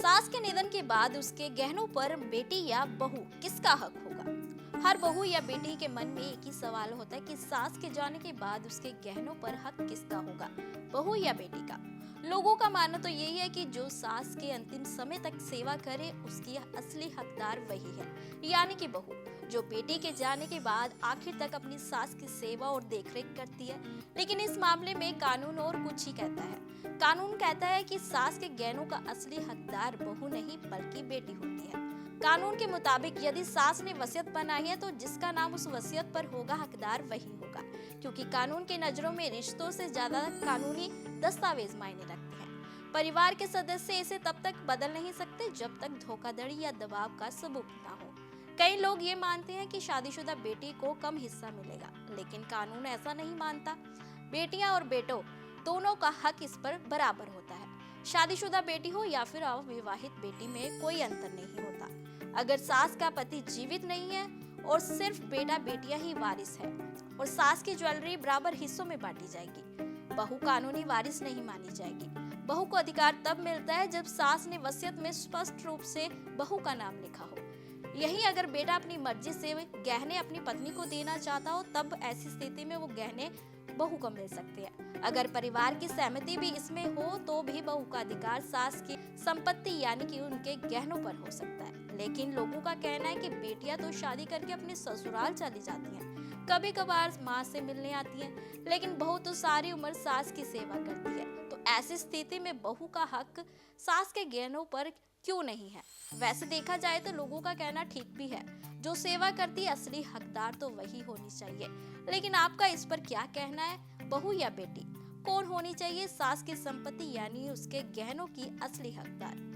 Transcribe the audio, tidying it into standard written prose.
सास के निधन के बाद उसके गहनों पर बेटी या बहू किसका हक होगा? हर बहू या बेटी के मन में एक ही सवाल होता है कि सास के जाने के बाद उसके गहनों पर हक किसका होगा, बहू या बेटी का। लोगों का मानना तो यही है कि जो सास के अंतिम समय तक सेवा करे उसकी असली हकदार वही है, यानी कि बहू, जो बेटी के जाने के बाद आखिर तक अपनी सास की सेवा और देखरेख करती है। लेकिन इस मामले में कानून और कुछ ही कहता है। कानून कहता है कि सास के गहनों का असली हकदार बहू नहीं बल्कि बेटी होती है। कानून के मुताबिक यदि सास ने वसीयत बनाई है तो जिसका नाम उस वसीयत पर होगा हकदार वही होगा, क्योंकि कानून की नजरों में रिश्तों से ज्यादा कानूनी दस्तावेज मायने रखते हैं। परिवार के सदस्य इसे तब तक बदल नहीं सकते जब तक धोखाधड़ी या दबाव का सबूत ना हो। कई लोग ये मानते हैं कि शादीशुदा बेटी को कम हिस्सा मिलेगा, लेकिन कानून ऐसा नहीं मानता। बेटियां और बेटों दोनों का हक इस पर बराबर होता है। शादीशुदा बेटी हो या फिर अविवाहित बेटी में कोई अंतर नहीं होता। अगर सास का पति जीवित नहीं है और सिर्फ बेटा बेटियां ही वारिस है और सास की ज्वेलरी बराबर हिस्सों में बांटी जाएगी, बहू कानूनी वारिस नहीं मानी जाएगी। बहू को अधिकार तब मिलता है जब सास ने वसीयत में स्पष्ट रूप से बहू का नाम लिखा हो। यही अगर बेटा अपनी मर्जी से गहने अपनी पत्नी को देना चाहता हो, तब ऐसी स्थिति में वो गहने बहू को मिल सकते हैं। अगर परिवार की सहमति भी इसमें हो तो भी बहू का अधिकार सास की संपत्ति यानी कि उनके गहनों पर हो सकता है। लेकिन लोगों का कहना है कि बेटियां तो शादी करके अपने ससुराल चली जाती हैं, कभी कभार माँ से मिलने आती हैं, लेकिन बहू तो सारी उम्र सास की सेवा करती है। तो ऐसी स्थिति में बहू का हक सास के गहनों पर क्यों नहीं है? वैसे देखा जाए तो लोगों का कहना ठीक भी है, जो सेवा करती है असली हकदार तो वही होनी चाहिए। लेकिन आपका इस पर क्या कहना है? बहू या बेटी, कौन होनी चाहिए सास की संपत्ति यानी उसके गहनों की असली हकदार?